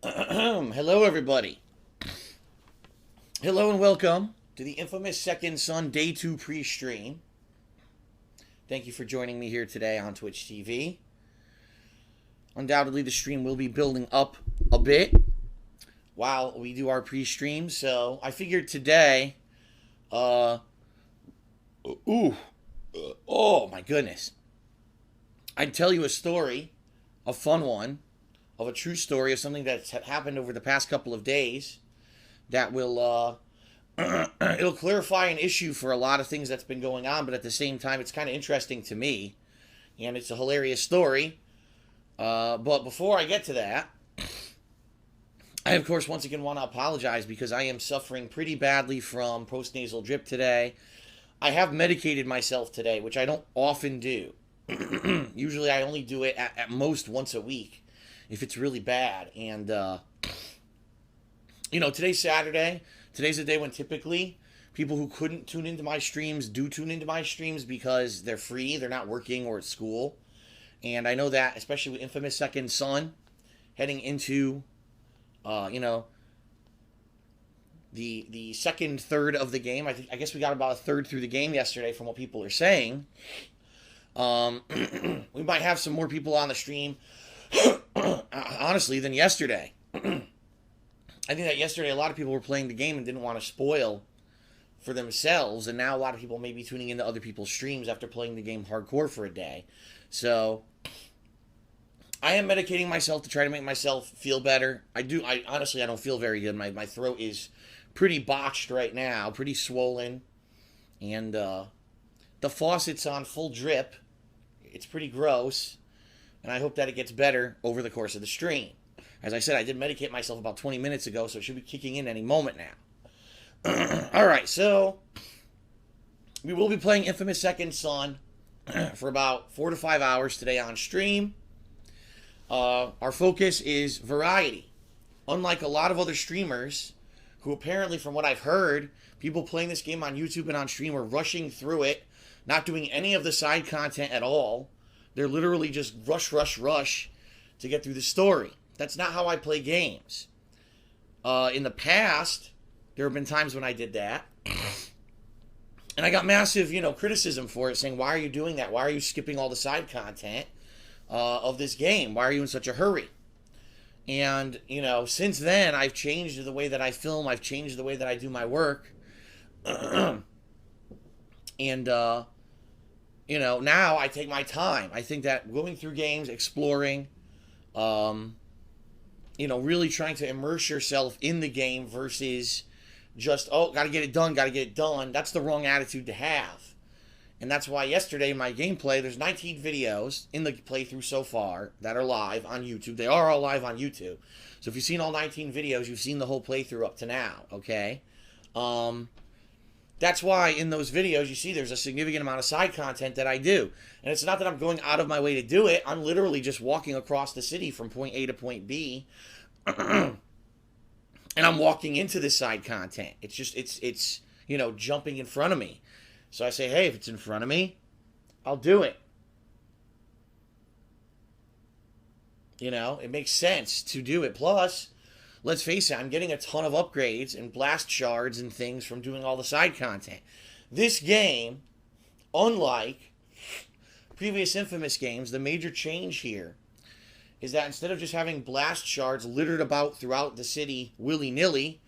Hello, everybody. Hello and welcome to the infamous Second Son Day 2 pre-stream. Thank you for joining me here today on Twitch TV. Undoubtedly, the stream will be building up a bit while we do our pre-stream, so I figured today, oh my goodness. I'd tell you a story, a fun one, of a true story of something that's happened over the past couple of days that will it'll clarify an issue for a lot of things that's been going on, but at the same time it's kind of interesting to me and it's a hilarious story. But before I get to that, I of course once again want to apologize because I am suffering pretty badly from postnasal drip today. I have medicated myself today, which I don't often do. Usually I only do it at most once a week if it's really bad. And, today's Saturday. Today's the day when typically people who couldn't tune into my streams do tune into my streams because they're free, they're not working or at school. And I know that, especially with infamous Second Son heading into, the second third of the game. I guess we got about a third through the game yesterday from what people are saying. We might have some more people on the stream honestly, than yesterday. I think that yesterday a lot of people were playing the game and didn't want to spoil for themselves, and now a lot of people may be tuning into other people's streams after playing the game hardcore for a day. So, I am medicating myself to try to make myself feel better. I honestly, I don't feel very good. My throat is pretty botched right now, pretty swollen, and the faucet's on full drip. It's pretty gross. And I hope that it gets better over the course of the stream. As I said, I did medicate myself about 20 minutes ago, so it should be kicking in any moment now. Alright, so we will be playing Infamous Second Son for about 4 to 5 hours today on stream. Our focus is variety. Unlike a lot of other streamers, who apparently, from what I've heard, people playing this game on YouTube and on stream are rushing through it, not doing any of the side content at all. They're literally just rush to get through the story. That's not how I play games. In the past, there have been times when I did that. And I got massive, criticism for it, saying, why are you doing that? Why are you skipping all the side content of this game? Why are you in such a hurry? And, since then, I've changed the way that I film. I've changed the way that I do my work. And, now I take my time. I think that going through games, exploring, really trying to immerse yourself in the game versus just, gotta get it done. That's the wrong attitude to have. And that's why yesterday in my gameplay, there's 19 videos in the playthrough so far that are live on YouTube. They are all live on YouTube. So if you've seen all 19 videos, you've seen the whole playthrough up to now, okay? That's why in those videos you see there's a significant amount of side content that I do. And it's not that I'm going out of my way to do it. I'm literally just walking across the city from point A to point B. And I'm walking into this side content. It's just, it's jumping in front of me. So I say, hey, if it's in front of me, I'll do it. It makes sense to do it. Plus, let's face it, I'm getting a ton of upgrades and blast shards and things from doing all the side content. This game, unlike previous Infamous games, the major change here is that instead of just having blast shards littered about throughout the city willy-nilly,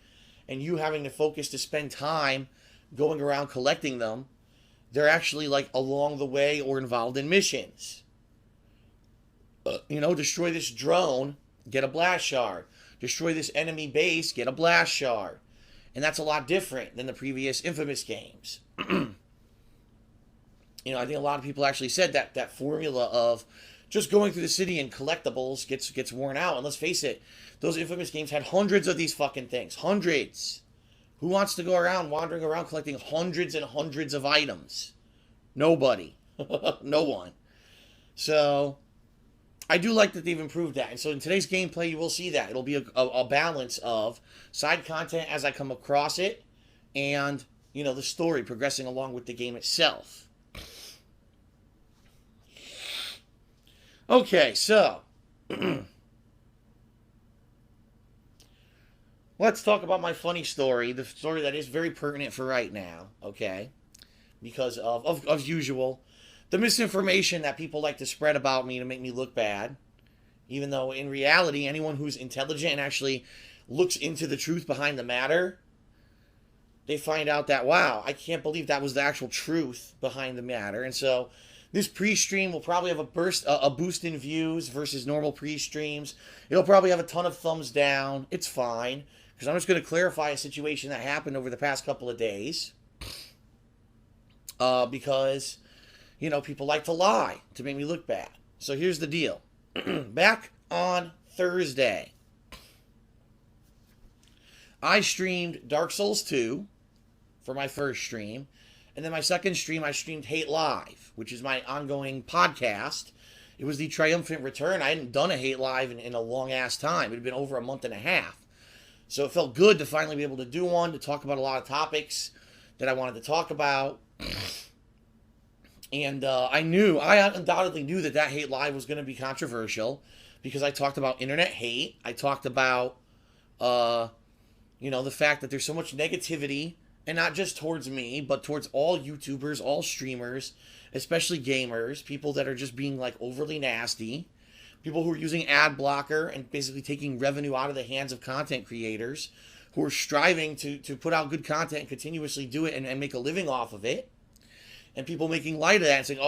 and you having to focus to spend time going around collecting them, they're actually along the way or involved in missions. Destroy this drone, get a blast shard. Destroy this enemy base, get a blast shard. And that's a lot different than the previous Infamous games. I think a lot of people actually said that formula of just going through the city and collectibles gets worn out. And let's face it, those Infamous games had hundreds of these fucking things. Hundreds. Who wants to go around wandering around collecting hundreds and hundreds of items? Nobody. No one. So I do like that they've improved that. And so in today's gameplay, you will see that. It'll be a balance of side content as I come across it and, the story progressing along with the game itself. Okay, so let's talk about my funny story, the story that is very pertinent for right now, okay? Because of usual, the misinformation that people like to spread about me to make me look bad, even though in reality, anyone who's intelligent and actually looks into the truth behind the matter, they find out that, wow, I can't believe that was the actual truth behind the matter. And so this pre-stream will probably have a boost in views versus normal pre-streams. It'll probably have a ton of thumbs down. It's fine, because I'm just going to clarify a situation that happened over the past couple of days. Because, you know, people like to lie to make me look bad. So here's the deal. Back on Thursday, I streamed Dark Souls 2 for my first stream. And then my second stream, I streamed Hate Live, which is my ongoing podcast. It was the triumphant return. I hadn't done a Hate Live in a long-ass time. It had been over a month and a half. So it felt good to finally be able to do one, to talk about a lot of topics that I wanted to talk about. And I undoubtedly knew that Hate Live was going to be controversial, because I talked about internet hate. I talked about, the fact that there's so much negativity, and not just towards me, but towards all YouTubers, all streamers, especially gamers, people that are just being like overly nasty, people who are using ad blocker and basically taking revenue out of the hands of content creators who are striving to put out good content and continuously do it and make a living off of it. And people making light of that and saying,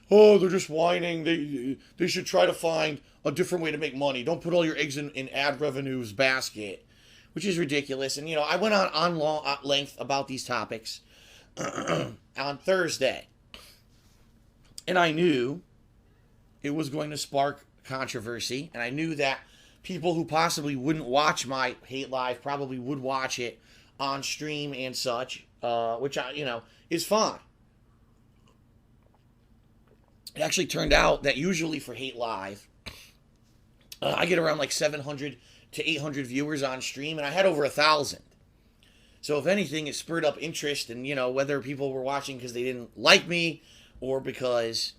they're just whining. They should try to find a different way to make money. Don't put all your eggs in ad revenue's basket, which is ridiculous. And, I went on length about these topics on Thursday. And I knew it was going to spark controversy. And I knew that people who possibly wouldn't watch my Hate Live probably would watch it on stream and such, which, is fine. It actually turned out that usually for Hate Live, I get around like 700 to 800 viewers on stream, and I had over 1,000. So if anything, it spurred up interest in, whether people were watching because they didn't like me or because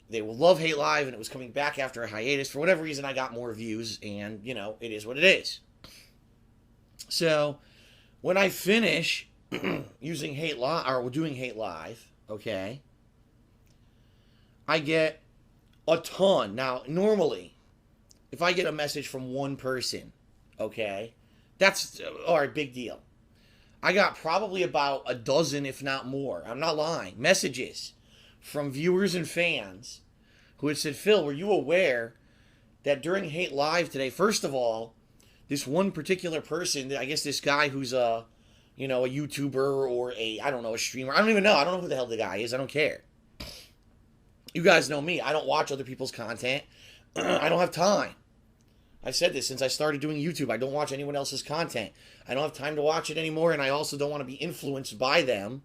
they will love Hate Live and it was coming back after a hiatus. For whatever reason, I got more views, and, it is what it is. So when I finish using Hate Live, or doing Hate Live, okay, I get a ton. Now, normally, if I get a message from one person, okay, that's, all right, big deal. I got probably about a dozen, if not more, I'm not lying, messages from viewers and fans who had said, Phil, were you aware that during Hate Live today, first of all, this one particular person, I guess this guy who's a YouTuber or a streamer, I don't even know. I don't know who the hell the guy is. I don't care. You guys know me. I don't watch other people's content. I don't have time. I've said this since I started doing YouTube. I don't watch anyone else's content. I don't have time to watch it anymore, and I also don't want to be influenced by them.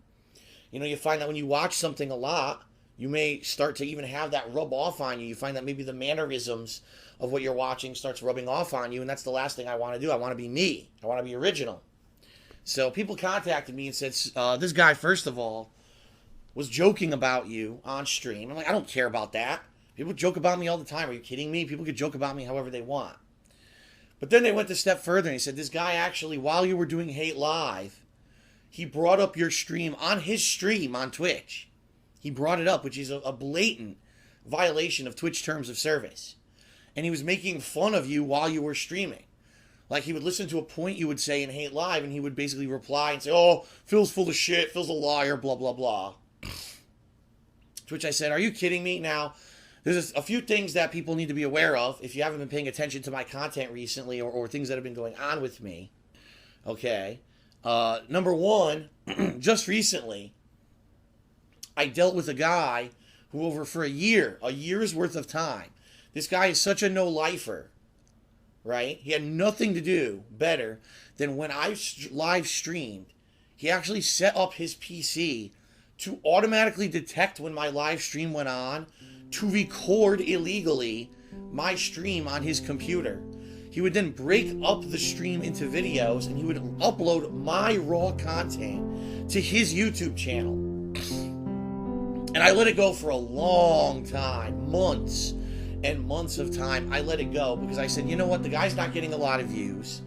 You find that when you watch something a lot, you may start to even have that rub off on you. You find that maybe the mannerisms of what you're watching starts rubbing off on you, and that's the last thing I want to do. I want to be me. I want to be original. So people contacted me and said, this guy, first of all, was joking about you on stream. I'm like, I don't care about that. People joke about me all the time. Are you kidding me? People could joke about me however they want. But then they went a step further and he said, this guy actually, while you were doing Hate Live, he brought up your stream on his stream on Twitch. He brought it up, which is a blatant violation of Twitch terms of service. And he was making fun of you while you were streaming. Like, he would listen to a point you would say in Hate Live, and he would basically reply and say, oh, Phil's full of shit, Phil's a liar, blah, blah, blah. To which I said, are you kidding me? Now, there's a few things that people need to be aware of if you haven't been paying attention to my content recently, or things that have been going on with me. Okay. Number one, just recently, I dealt with a guy who for a year's worth of time, this guy is such a no-lifer, right? He had nothing to do better than when I live streamed, he actually set up his PC to automatically detect when my live stream went on, to record illegally my stream on his computer. He would then break up the stream into videos, and he would upload my raw content to his YouTube channel. And I let it go for a long time, months and months of time. I let it go because I said, you know what, the guy's not getting a lot of views.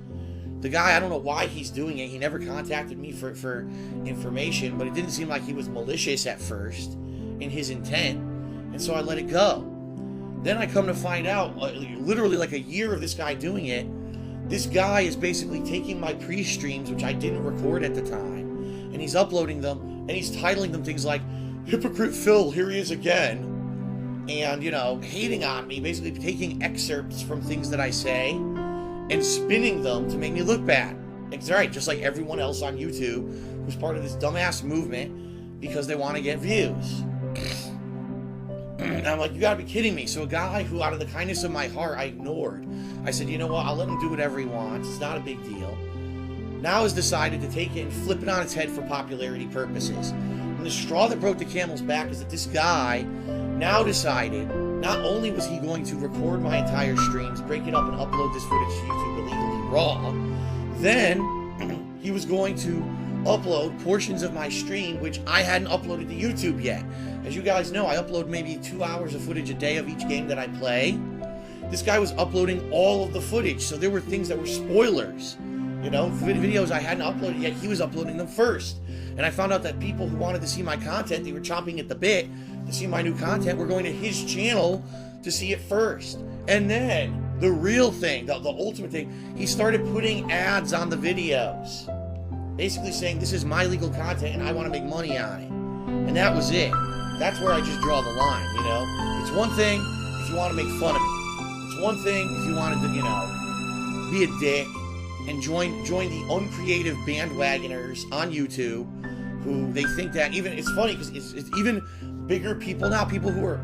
The guy, I don't know why he's doing it. He never contacted me for information, but it didn't seem like he was malicious at first in his intent, and so I let it go. Then I come to find out, literally like a year of this guy doing it, this guy is basically taking my pre-streams, which I didn't record at the time, and he's uploading them, and he's titling them things like, Hypocrite Phil, here he is again. And, you know, hating on me, basically taking excerpts from things that I say and spinning them to make me look bad. It's right, just like everyone else on YouTube who's part of this dumbass movement because they want to get views. And I'm like, you gotta be kidding me. So a guy who, out of the kindness of my heart, I ignored. I said, you know what, I'll let him do whatever he wants. It's not a big deal. Now has decided to take it and flip it on its head for popularity purposes. And the straw that broke the camel's back is that this guy now decided not only was he going to record my entire streams, break it up and upload this footage to YouTube illegally raw, then he was going to upload portions of my stream which I hadn't uploaded to YouTube yet. As you guys know, I upload maybe 2 hours of footage a day of each game that I play. This guy was uploading all of the footage, so there were things that were spoilers. You know, videos I hadn't uploaded yet, he was uploading them first. And I found out that people who wanted to see my content, they were chomping at the bit to see my new content, were going to his channel to see it first. And then, the real thing, the ultimate thing, he started putting ads on the videos. Basically saying, this is my legal content and I want to make money on it. And that was it. That's where I just draw the line, you know? It's one thing if you want to make fun of me. It's one thing if you wanted to, you know, be a dick and join the uncreative bandwagoners on YouTube who they think that even, it's funny because it's even bigger people now, people who are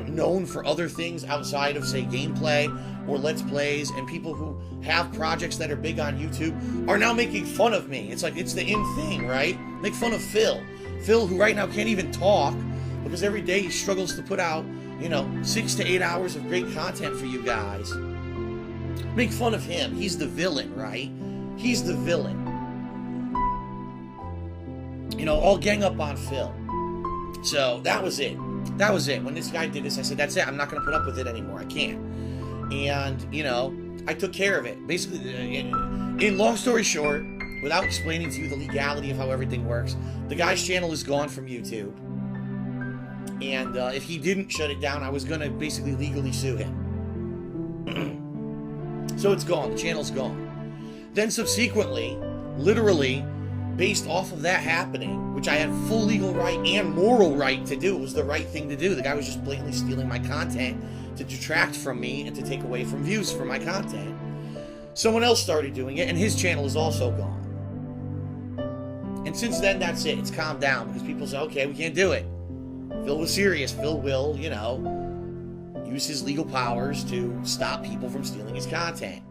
known for other things outside of, say, gameplay or Let's Plays, and people who have projects that are big on YouTube are now making fun of me. It's like, it's the in thing, right? Make fun of Phil. Phil, who right now can't even talk because every day he struggles to put out, you know, 6 to 8 hours of great content for you guys. Make fun of him. He's the villain, right? He's the villain. You know, all gang up on Phil. So that was it. That was it. When this guy did this, I said, that's it. I'm not going to put up with it anymore. I can't. And, you know, I took care of it. Basically, in long story short, without explaining to you the legality of how everything works, the guy's channel is gone from YouTube. And if he didn't shut it down, I was going to basically legally sue him. So it's gone. The channel's gone. Then subsequently, literally, based off of that happening, which I had full legal right and moral right to do, it was the right thing to do. The guy was just blatantly stealing my content to detract from me and to take away from views for my content. Someone else started doing it, and his channel is also gone. And since then, that's it. It's calmed down because people say, okay, we can't do it. Phil was serious. Phil will, you know, use his legal powers to stop people from stealing his content.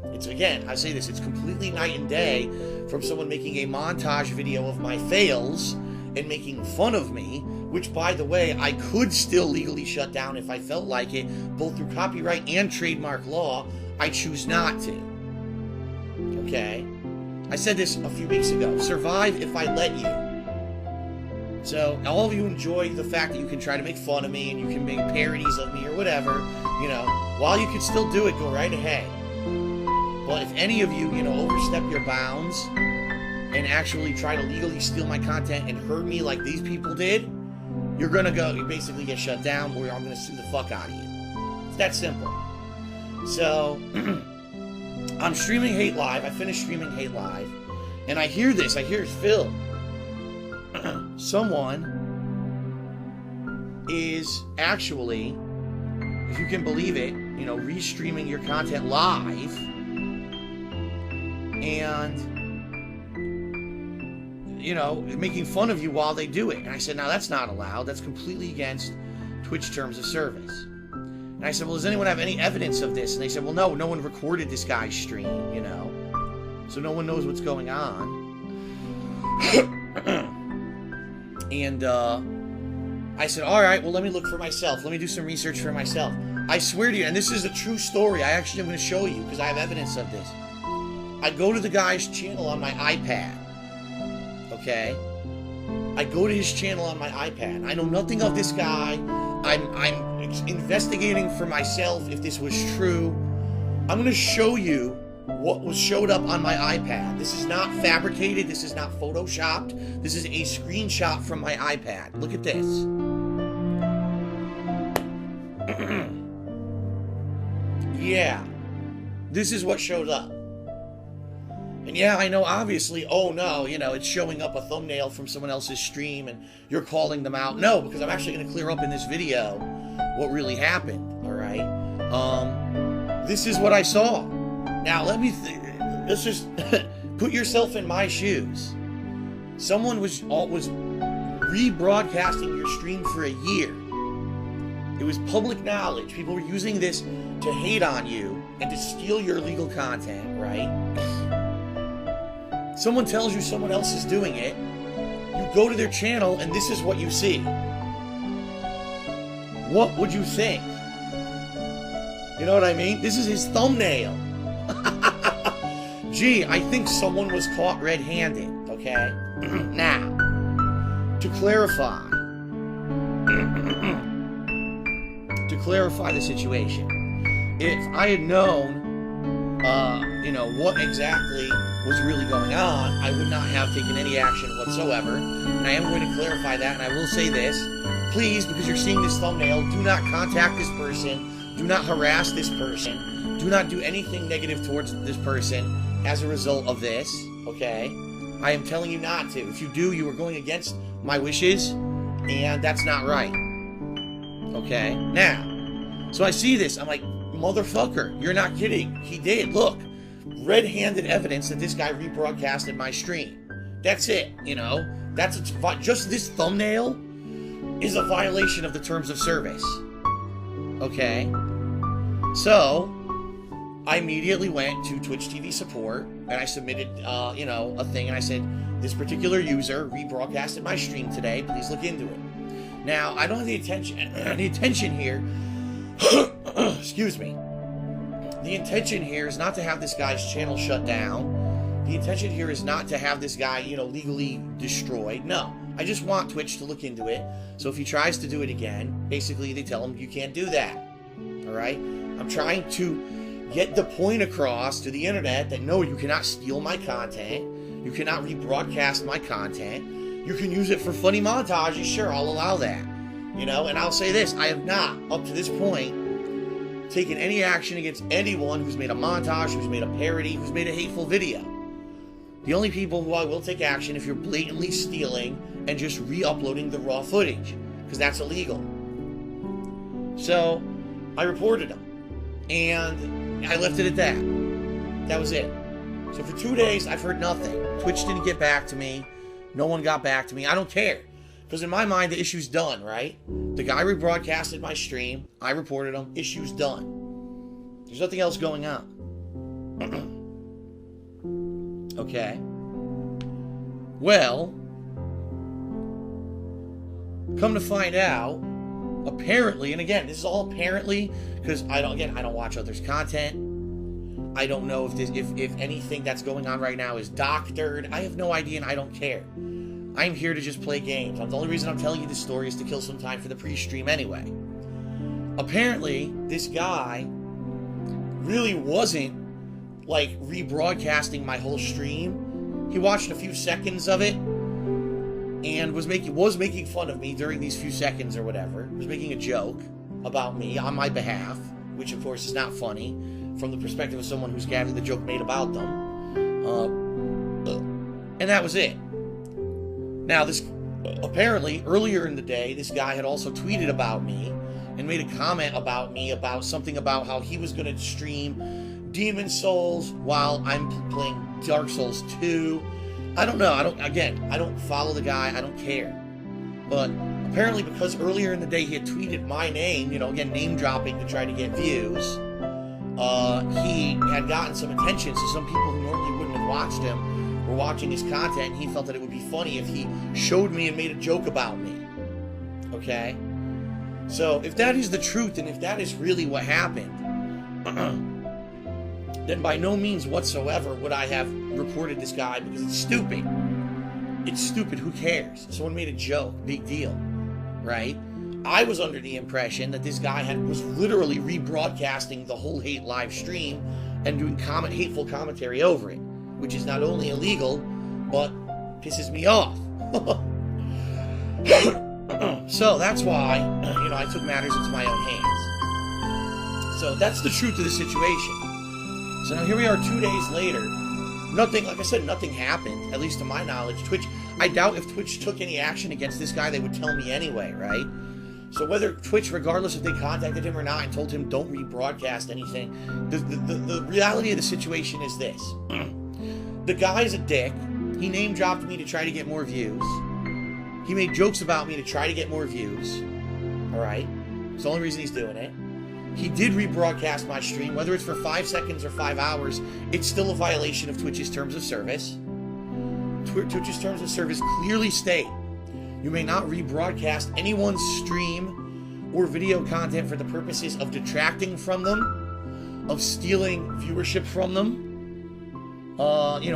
It's, again, I say this, it's completely night and day from someone making a montage video of my fails and making fun of me, which, by the way, I could still legally shut down if I felt like it, both through copyright and trademark law. I choose not to. Okay? I said this a few weeks ago. Survive if I let you. So, all of you enjoy the fact that you can try to make fun of me and you can make parodies of me or whatever, you know, while you can still do it, go right ahead. But if any of you, you know, overstep your bounds and actually try to legally steal my content and hurt me like these people did, you're gonna go, you basically get shut down, or I'm gonna sue the fuck out of you. It's that simple. So, I'm streaming Hate Live. I finished streaming Hate Live, and I hear this. I hear Phil. Someone is actually, if you can believe it, you know, restreaming your content live, and, you know, making fun of you while they do it. And I said, now that's not allowed. That's completely against Twitch terms of service. And I said, well, does anyone have any evidence of this? And they said, well, no one recorded this guy's stream, you know, so no one knows what's going on. And I said, all right, well, let me look for myself. Let me do some research for myself. I swear to you, and this is a true story. I actually am going to show you because I have evidence of this. I go to the guy's channel on my iPad. Okay? I go to his channel on my iPad. I know nothing of this guy. I'm investigating for myself if this was true. I'm going to show you what was showed up on my iPad. This is not fabricated. This is not photoshopped. This is a screenshot from my iPad. Look at this. Yeah. This is what showed up. And yeah, I know, obviously, oh no, you know, it's showing up a thumbnail from someone else's stream and you're calling them out. No, because I'm actually going to clear up in this video what really happened, all right? This is what I saw. Now, let's just put yourself in my shoes. Someone was rebroadcasting your stream for a year. It was public knowledge. People were using this to hate on you and to steal your illegal content, right? Someone tells you someone else is doing it. You go to their channel and this is what you see. What would you think? You know what I mean? This is his thumbnail. Gee, I think someone was caught red-handed, okay? Now, to clarify the situation, if I had known, you know, what exactly was really going on, I would not have taken any action whatsoever. And I am going to clarify that, and I will say this. Please, because you're seeing this thumbnail, do not contact this person. Do not harass this person. Do not do anything negative towards this person as a result of this, okay? I am telling you not to. If you do, you are going against my wishes, and that's not right. Okay? Now, so I see this. I'm like, motherfucker, you're not kidding. He did. Look. Red-handed evidence that this guy rebroadcasted my stream. That's it, you know? That's just this thumbnail is a violation of the terms of service. Okay? So, I immediately went to Twitch TV support and I submitted, you know, a thing, and I said, this particular user rebroadcasted my stream today. Please look into it. Now, I don't have the intention here. Excuse me. The intention here is not to have this guy's channel shut down. The intention here is not to have this guy, you know, legally destroyed. No. I just want Twitch to look into it. So if he tries to do it again, basically they tell him you can't do that. Alright? I'm trying to get the point across to the internet that no, you cannot steal my content. You cannot rebroadcast my content. You can use it for funny montages. Sure, I'll allow that. You know, and I'll say this. I have not, up to this point, taken any action against anyone who's made a montage, who's made a parody, who's made a hateful video. The only people who I will take action if you're blatantly stealing and just re-uploading the raw footage, because that's illegal. So, I reported him, and I left it at that. That was it. So for 2 days, I've heard nothing. Twitch didn't get back to me. No one got back to me. I don't care. Because in my mind, the issue's done, right? The guy rebroadcasted my stream. I reported him. Issue's done. There's nothing else going on. Okay. Well, come to find out, apparently, and again, this is all apparently, because I don't watch others' content. I don't know if anything that's going on right now is doctored. I have no idea, and I don't care. I'm here to just play games. The only reason I'm telling you this story is to kill some time for the pre-stream anyway. Apparently, this guy really wasn't, like, rebroadcasting my whole stream. He watched a few seconds of it and was making fun of me during these few seconds or whatever. Was making a joke about me on my behalf, which, of course, is not funny from the perspective of someone who's having the joke made about them. And that was it. Now, this apparently, earlier in the day, this guy had also tweeted about me and made a comment about me about something about how he was going to stream Demon Souls while I'm playing Dark Souls 2. I don't know. I don't follow the guy. I don't care. But apparently, because earlier in the day he had tweeted my name, you know, again, name dropping to try to get views, he had gotten some attention. So some people who normally wouldn't have watched him were watching his content, and he felt that it would be funny if he showed me and made a joke about me. Okay? So, if that is the truth, and if that is really what happened, then by no means whatsoever would I have reported this guy, because it's stupid. It's stupid, who cares? Someone made a joke, big deal. Right? I was under the impression that this guy was literally rebroadcasting the whole hate live stream and doing hateful commentary over it, which is not only illegal, but pisses me off. So that's why, I took matters into my own hands. So that's the truth of the situation. So now here we are 2 days later. Nothing, like I said, nothing happened, at least to my knowledge. Twitch, I doubt if Twitch took any action against this guy, they would tell me anyway, right? So whether Twitch, regardless if they contacted him or not and told him don't rebroadcast anything, the reality of the situation is this. The guy's a dick. He name-dropped me to try to get more views. He made jokes about me to try to get more views. Alright? It's the only reason he's doing it. He did rebroadcast my stream, whether it's for 5 seconds or 5 hours, it's still a violation of Twitch's terms of service. Twitch's terms of service clearly state you may not rebroadcast anyone's stream or video content for the purposes of detracting from them, of stealing viewership from them,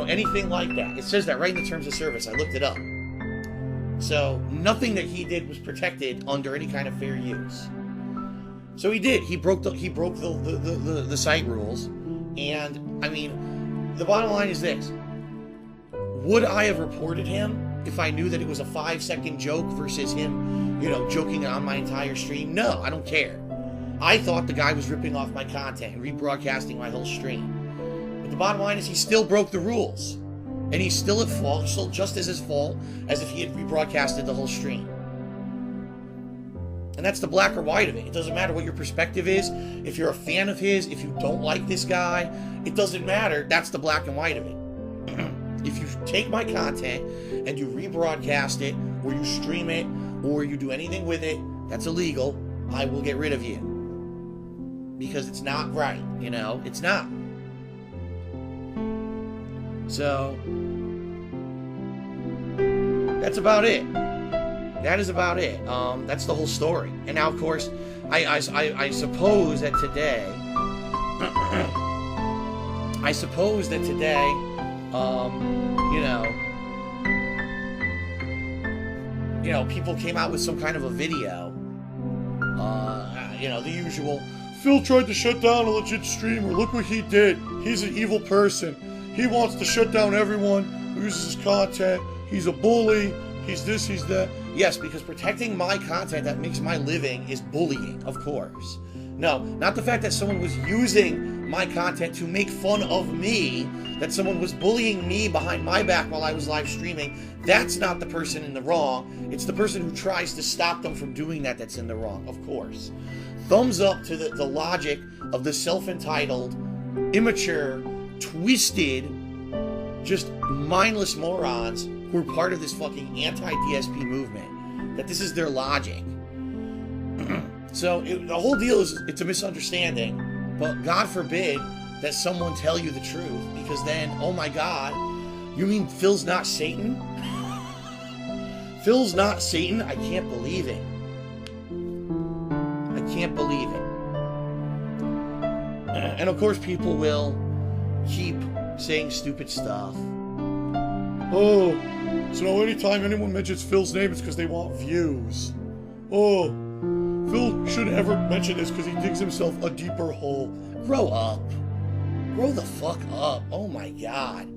anything like that. It says that right in the terms of service. I looked it up. So nothing that he did was protected under any kind of fair use. So he did. He broke the site rules, and I mean, the bottom line is this: would I have reported him if I knew that it was a 5-second joke versus him, joking on my entire stream? No, I don't care. I thought the guy was ripping off my content and rebroadcasting my whole stream. But the bottom line is he still broke the rules, and he's still at fault, still just as his fault as if he had rebroadcasted the whole stream. And that's the black or white of it. It doesn't matter what your perspective is. If you're a fan of his, if you don't like this guy, it doesn't matter. That's the black and white of it. If you take my content and you rebroadcast it, or you stream it, or you do anything with it that's illegal, I will get rid of you. Because it's not right, It's not. So, that's about it. That is about it. That's the whole story. And now, of course, I suppose that today, people came out with some kind of a video. The usual, Phil tried to shut down a legit streamer. Look what he did. He's an evil person. He wants to shut down everyone who uses his content. He's a bully. He's this, he's that. Yes, because protecting my content that makes my living is bullying, of course. No, not the fact that someone was using my content to make fun of me, that someone was bullying me behind my back while I was live streaming. That's not the person in the wrong. It's the person who tries to stop them from doing that that's in the wrong, of course. Thumbs up to the logic of the self-entitled, immature, twisted, just mindless morons who are part of this fucking anti-DSP movement. That this is their logic. So the whole deal is, it's a misunderstanding, but God forbid that someone tell you the truth, because then, oh my God, you mean Phil's not Satan? Phil's not Satan? I can't believe it. I can't believe it. And of course people will keep saying stupid stuff. Oh, so now anytime anyone mentions Phil's name, it's because they want views. Oh, Phil shouldn't ever mention this because he digs himself a deeper hole. Grow up. Grow the fuck up. Oh my God.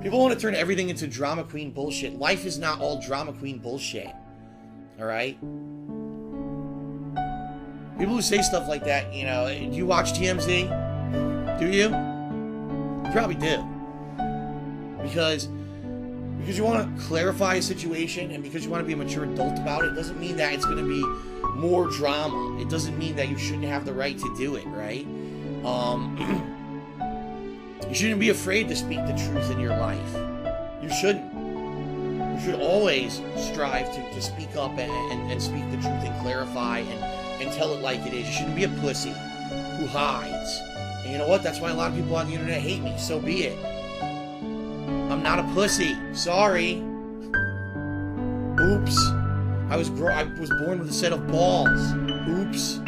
People want to turn everything into drama queen bullshit. Life is not all drama queen bullshit. Alright? People who say stuff like that, do you watch TMZ? Do you? You probably do. Because you want to clarify a situation and because you want to be a mature adult about it, doesn't mean that it's going to be more drama. It doesn't mean that you shouldn't have the right to do it, right? You shouldn't be afraid to speak the truth in your life. You shouldn't. You should always strive to speak up and speak the truth and clarify and tell it like it is. You shouldn't be a pussy who hides. And you know what? That's why a lot of people on the internet hate me. So be it. I'm not a pussy. Sorry. Oops. I was born with a set of balls. Oops.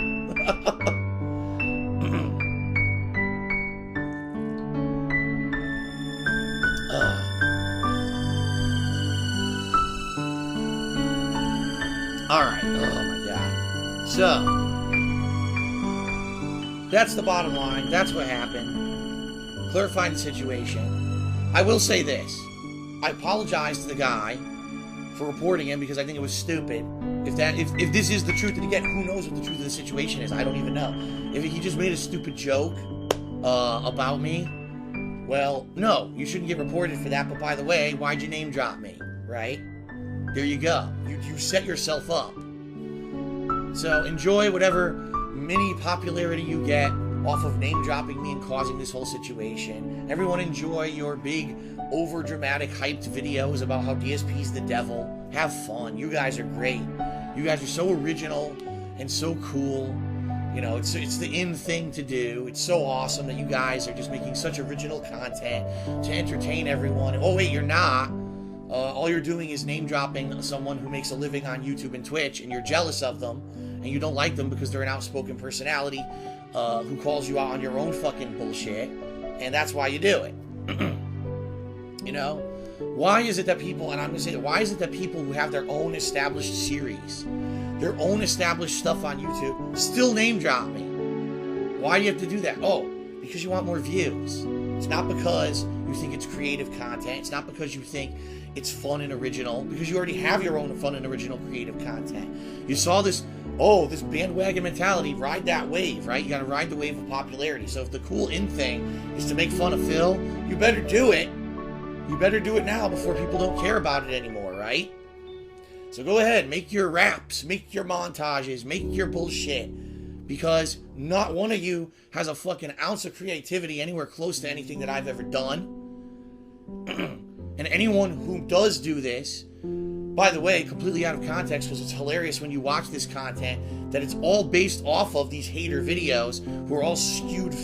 Alright. Oh my God. So, that's the bottom line. That's what happened. Clarifying the situation. I will say this. I apologize to the guy for reporting him because I think it was stupid. If this is the truth, and again, who knows what the truth of the situation is? I don't even know. If he just made a stupid joke about me, well, no, you shouldn't get reported for that. But by the way, why'd you name drop me? Right? There you go. You set yourself up. So enjoy whatever mini popularity you get off of name dropping me and causing this whole situation. Everyone enjoy your big, over dramatic, hyped videos about how DSP's the devil. Have fun. You guys are great. You guys are so original and so cool. You know, it's the in thing to do. It's so awesome that you guys are just making such original content to entertain everyone. Oh wait, you're not. All you're doing is name dropping someone who makes a living on YouTube and Twitch, and you're jealous of them, and you don't like them because they're an outspoken personality who calls you out on your own fucking bullshit, and that's why you do it. You know? Why is it that people, and I'm going to say that, why is it that people who have their own established series, their own established stuff on YouTube, still name drop me? Why do you have to do that? Oh, because you want more views. It's not because you think it's creative content. It's not because you think it's fun and original, because you already have your own fun and original creative content. You saw this, this bandwagon mentality, ride that wave, right? You got to ride the wave of popularity. So if the cool in thing is to make fun of Phil, you better do it. You better do it now before people don't care about it anymore, right? So go ahead, make your raps, make your montages, make your bullshit, because not one of you has a fucking ounce of creativity anywhere close to anything that I've ever done. And anyone who does do this, by the way, completely out of context, because it's hilarious when you watch this content, that it's all based off of these hater videos who are all skewed.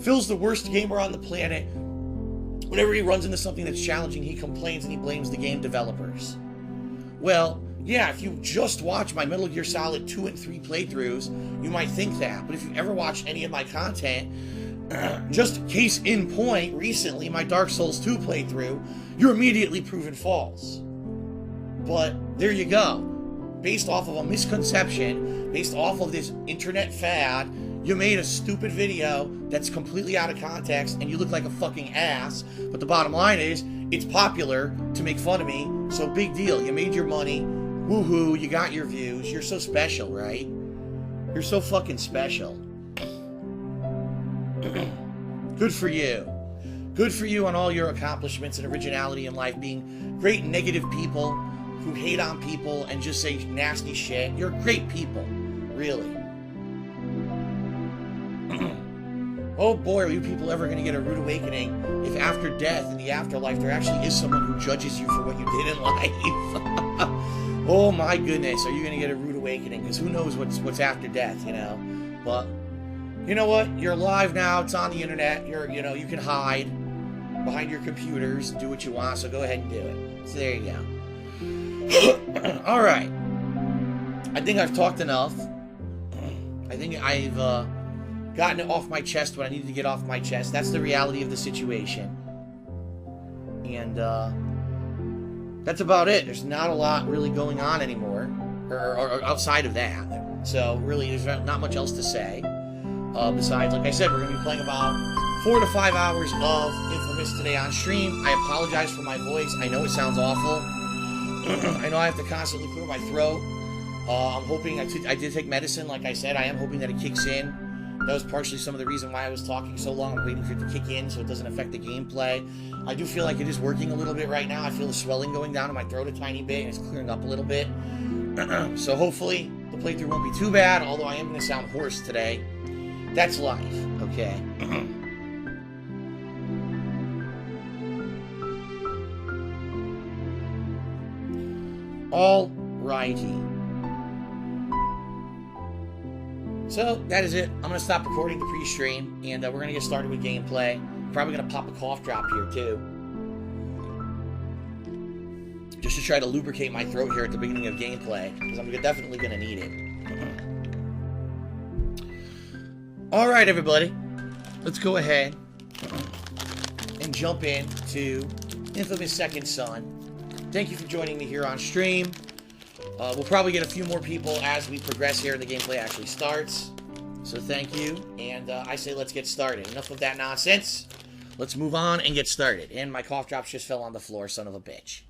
Phil's the worst gamer on the planet. Whenever he runs into something that's challenging, he complains and he blames the game developers. Well, yeah, if you just watch my Metal Gear Solid 2 and 3 playthroughs, you might think that. But if you ever watch any of my content, just case in point, recently, my Dark Souls 2 playthrough, you're immediately proven false. But there you go. Based off of a misconception, based off of this internet fad, you made a stupid video that's completely out of context and you look like a fucking ass. But the bottom line is, it's popular to make fun of me, so big deal. You made your money. Woohoo, you got your views. You're so special, right? You're so fucking special. Good for you. Good for you on all your accomplishments and originality in life, being great negative people who hate on people and just say nasty shit. You're great people, really. Oh boy, are you people ever going to get a rude awakening if after death, in the afterlife, there actually is someone who judges you for what you did in life. Oh my goodness, are you going to get a rude awakening? Because who knows what's after death, you know? But you know what? You're alive now. It's on the internet. You can hide behind your computers and do what you want. So go ahead and do it. So there you go. All right. I think I've talked enough. I think I've gotten it off my chest what I needed to get off my chest. That's the reality of the situation. And that's about it. There's not a lot really going on anymore, or outside of that. So really, there's not much else to say. Besides, like I said, we're going to be playing about 4 to 5 hours of Infamous today on stream. I apologize for my voice. I know it sounds awful. I know I have to constantly clear my throat. I'm hoping, I did take medicine, like I said. I am hoping that it kicks in. That was partially some of the reason why I was talking so long. I'm waiting for it to kick in so it doesn't affect the gameplay. I do feel like it is working a little bit right now. I feel the swelling going down in my throat a tiny bit, and it's clearing up a little bit. So hopefully the playthrough won't be too bad, although I am going to sound hoarse today. That's life, okay? All righty. So, that is it. I'm going to stop recording the pre-stream, and we're going to get started with gameplay. I'm probably going to pop a cough drop here, too. Just to try to lubricate my throat here at the beginning of gameplay, because I'm definitely going to need it. Alright, everybody. Let's go ahead and jump into Infamous Second Son. Thank you for joining me here on stream. We'll probably get a few more people as we progress here and the gameplay actually starts. So thank you, and I say let's get started. Enough of that nonsense. Let's move on and get started. And my cough drops just fell on the floor, son of a bitch.